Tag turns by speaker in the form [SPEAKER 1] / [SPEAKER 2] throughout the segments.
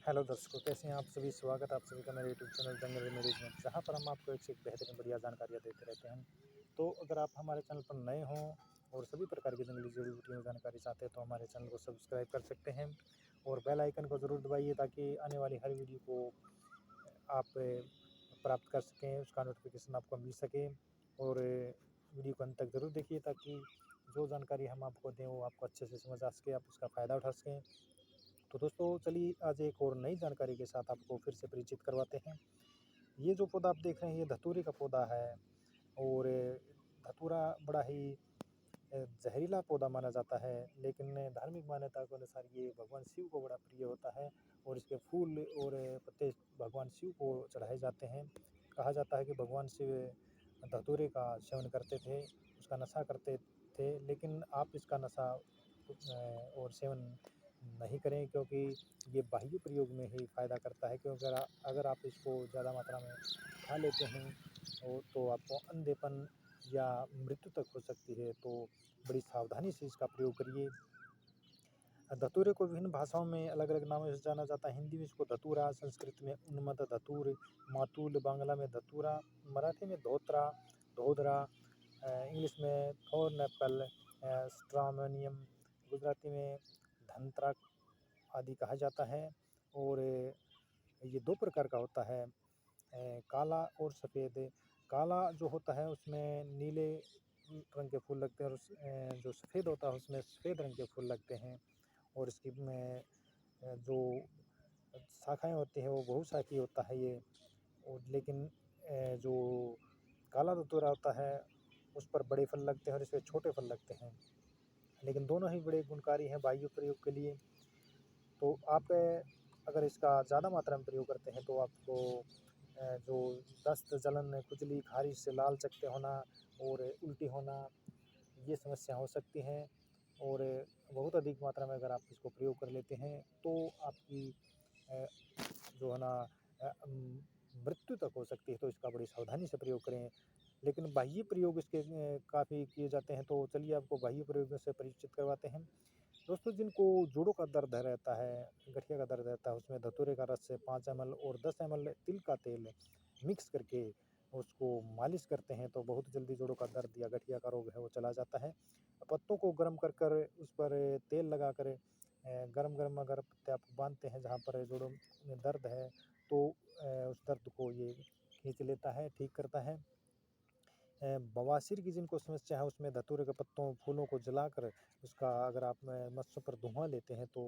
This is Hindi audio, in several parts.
[SPEAKER 1] हेलो दर्शकों, कैसे हैं आप सभी। स्वागत है आप सभी का मेरे यूट्यूब चैनल जंगल रेमेडीज में, जहाँ पर हम आपको एक से एक बेहतरीन बढ़िया जानकारियाँ देते रहते हैं। तो अगर आप हमारे चैनल पर नए हों और सभी प्रकार की जंगली जड़ी बूटियों की जानकारी चाहते हैं तो हमारे चैनल को सब्सक्राइब कर सकते हैं और बेल आइकन को ज़रूर दबाइए ताकि आने वाली हर वीडियो को आप प्राप्त कर सकें, उसका नोटिफिकेशन आपको मिल सके। और वीडियो को अंत तक ज़रूर देखिए ताकि जो जानकारी हम आपको दें वो आपको अच्छे से समझ आ सके, आप उसका फ़ायदा उठा सकें। तो दोस्तों चलिए आज एक और नई जानकारी के साथ आपको फिर से परिचित करवाते हैं। ये जो पौधा आप देख रहे हैं ये धतूरे का पौधा है और धतूरा बड़ा ही जहरीला पौधा माना जाता है, लेकिन धार्मिक मान्यता के अनुसार ये भगवान शिव को बड़ा प्रिय होता है और इसके फूल और पत्ते भगवान शिव को चढ़ाए जाते हैं। कहा जाता है कि भगवान शिव धतूरे का सेवन करते थे, उसका नशा करते थे, लेकिन आप इसका नशा और सेवन नहीं करें क्योंकि ये बाह्य प्रयोग में ही फ़ायदा करता है। क्योंकि अगर आप इसको ज़्यादा मात्रा में खा लेते हैं और तो आपको अंधेपन या मृत्यु तक हो सकती है, तो बड़ी सावधानी से इसका प्रयोग करिए। धतूरे को विभिन्न भाषाओं में अलग-अलग नामों से जाना जाता है। हिंदी में इसको धतूरा, संस्कृत में उन्मत्त धतूर, मातूल, बांग्ला में धतूरा, मराठी में धोत्रा, धोदरा, इंग्लिश में थॉर्न एप्पल, स्ट्रामोनियम, गुजराती में धनत्राक आदि कहा जाता है। और ये 2 प्रकार का होता है, काला और सफ़ेद। काला जो होता है उसमें नीले रंग के फूल लगते हैं और जो सफ़ेद होता है उसमें सफ़ेद रंग के फूल लगते हैं। और इसकी में जो शाखाएँ होती हैं वो बहुशाखी होता है ये। और लेकिन जो काला धतूरा होता है उस पर बड़े फल लगते हैं और इसमें छोटे फल लगते हैं, लेकिन दोनों ही बड़े गुणकारी हैं बाह्य प्रयोग के लिए। तो आप अगर इसका ज़्यादा मात्रा में प्रयोग करते हैं तो आपको जो दस्त, जलन, खुजली, ख़ारिश से लाल चकत्ते होना और उल्टी होना, ये समस्या हो सकती हैं। और बहुत अधिक मात्रा में अगर आप इसको प्रयोग कर लेते हैं तो आपकी अ, जो है ना मृत्यु तक हो सकती है। तो इसका बड़ी सावधानी से प्रयोग करें। लेकिन बाह्य प्रयोग इसके काफ़ी किए जाते हैं, तो चलिए आपको बाह्य प्रयोगों से परिचित करवाते हैं। दोस्तों जिनको जोड़ों का दर्द रहता है, गठिया का दर्द रहता है, उसमें धतूरे का रस से 5 एमएल और 10 एमएल तिल का तेल मिक्स करके उसको मालिश करते हैं तो बहुत जल्दी जोड़ों का दर्द या गठिया का रोग है वो चला जाता है। पत्तों को गर्म कर उस पर तेल लगाकर गरम-गरम अगर पत्ते आप बाँधते हैं जहाँ पर जोड़ों में दर्द है तो उस दर्द को ये खींच लेता है, ठीक करता है। बवासीर की जिनको समस्या है उसमें धतूरे के पत्तों, फूलों को जलाकर उसका अगर आप मत्स्यों पर धुआँ लेते हैं तो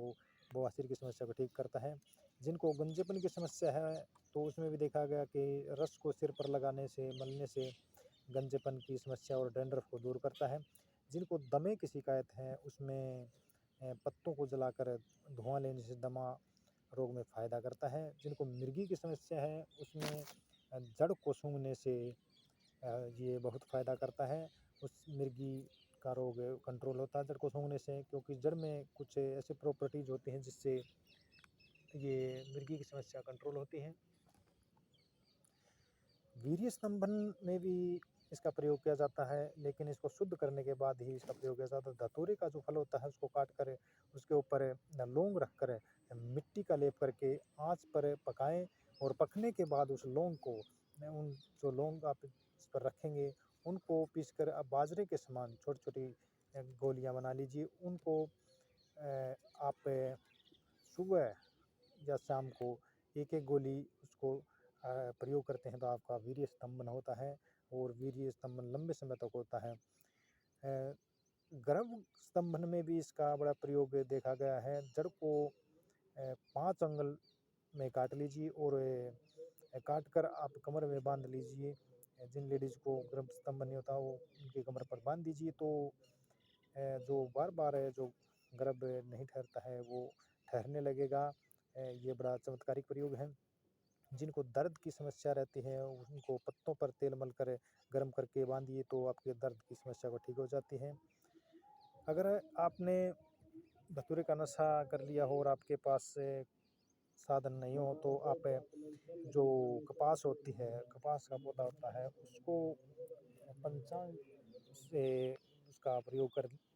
[SPEAKER 1] बवासीर की समस्या को ठीक करता है। जिनको गंजेपन की समस्या है तो उसमें भी देखा गया कि रस को सिर पर लगाने से, मलने से गंजेपन की समस्या और डैंड्रफ को दूर करता है। जिनको दमे की शिकायत है उसमें पत्तों को जलाकर धुआँ लेने से दमा रोग में फ़ायदा करता है। जिनको मिर्गी की समस्या है उसमें जड़ को सूंघने से ये बहुत फ़ायदा करता है। उस मिर्गी का रोग कंट्रोल होता है जड़ को सूंघने से, क्योंकि जड़ में कुछ ऐसी प्रॉपर्टीज़ होती हैं जिससे ये मिर्गी की समस्या कंट्रोल होती है। वीर्य स्तंभन में भी इसका प्रयोग किया जाता है, लेकिन इसको शुद्ध करने के बाद ही इसका प्रयोग किया जाता है। धतूरे का जो फल होता है उसको काट कर उसके ऊपर लौंग रखकर मिट्टी का लेप करके आँच पर पकाएँ और पकने के बाद उस लौंग को उन जो लौंग आप इस पर रखेंगे उनको पीसकर आप बाजरे के समान छोटी-छोटी गोलियाँ बना लीजिए। उनको आप सुबह या शाम को एक-एक गोली उसको प्रयोग करते हैं तो आपका वीर्य स्तंभन होता है और वीर्य स्तंभन लंबे समय तक होता है। गर्भ स्तंभन में भी इसका बड़ा प्रयोग देखा गया है। जड़ को 5 अंगुल में काट लीजिए और काट कर आप कमर में बाँध लीजिए। जिन लेडीज़ को गर्भ स्तंभन नहीं होता वो उनकी कमर पर बाँध दीजिए तो जो बार-बार जो गर्भ नहीं ठहरता है वो ठहरने लगेगा। ये बड़ा चमत्कारिक प्रयोग है। जिनको दर्द की समस्या रहती है उनको पत्तों पर तेल मलकर गर्म करके बाँधिए तो आपके दर्द की समस्या को ठीक हो जाती है। अगर आपने धतूरे का नशा कर लिया हो और आपके पास साधन नहीं हो तो आप जो कपास होती है, कपास का पौधा होता है उसको पंचांग से उसका प्रयोग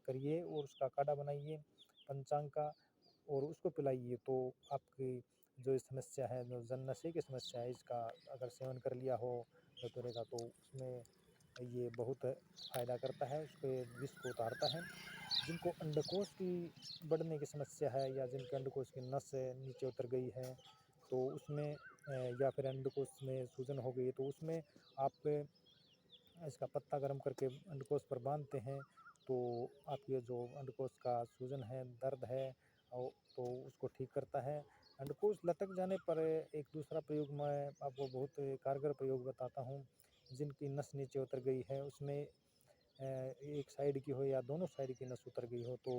[SPEAKER 1] करिए और उसका काढ़ा बनाइए पंचांग का और उसको पिलाइए तो आपकी जो इस समस्या है, जो जन नशे की समस्या है, इसका अगर सेवन कर लिया हो धतूरे का, तो उसमें ये बहुत फ़ायदा करता है, उसके विष को उतारता है। जिनको अंडकोश की बढ़ने की समस्या है या जिनके अंडकोश की नस नीचे उतर गई है, तो उसमें या फिर अंडकोश में सूजन हो गई है, तो उसमें आप इसका पत्ता गर्म करके अंडकोश पर बांधते हैं, तो आपके जो अंडकोश का सूजन है, दर्द है तो उसको ठीक करता है। अंडकोश लटक जाने पर एक दूसरा प्रयोग मैं आपको बहुत कारगर प्रयोग बताता हूँ। जिनकी नस नीचे उतर गई है, उसमें एक साइड की हो या दोनों साइड की नस उतर गई हो, तो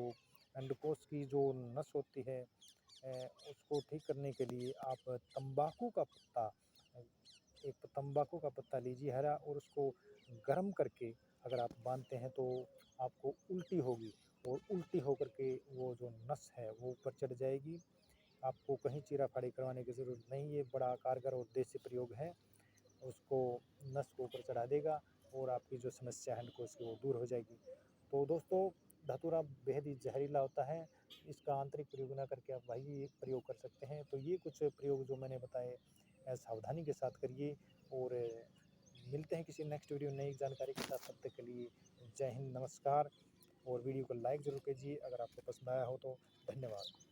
[SPEAKER 1] अंडकोश की जो नस होती है उसको ठीक करने के लिए आप तंबाकू का पत्ता, एक तंबाकू का पत्ता लीजिए हरा, और उसको गर्म करके अगर आप बांधते हैं तो आपको उल्टी होगी, और उल्टी होकर के वो जो नस है वो ऊपर चढ़ जाएगी। आपको कहीं चीरा-फाड़ी करवाने की ज़रूरत नहीं, ये बड़ा कारगर और देसी प्रयोग है। उसको नस को ऊपर चढ़ा देगा और आपकी जो समस्या है अंडकोश की वो दूर हो जाएगी। तो दोस्तों, धतूरा बेहद ही जहरीला होता है, इसका आंतरिक प्रयोग ना करके आप बाह्य प्रयोग कर सकते हैं। तो ये कुछ प्रयोग जो मैंने बताए सावधानी के साथ करिए, और मिलते हैं किसी नेक्स्ट वीडियो नई जानकारी के साथ। तब तक के लिए जय हिंद, नमस्कार, और वीडियो को लाइक ज़रूर कीजिए अगर आपको पसंद आया हो तो। धन्यवाद।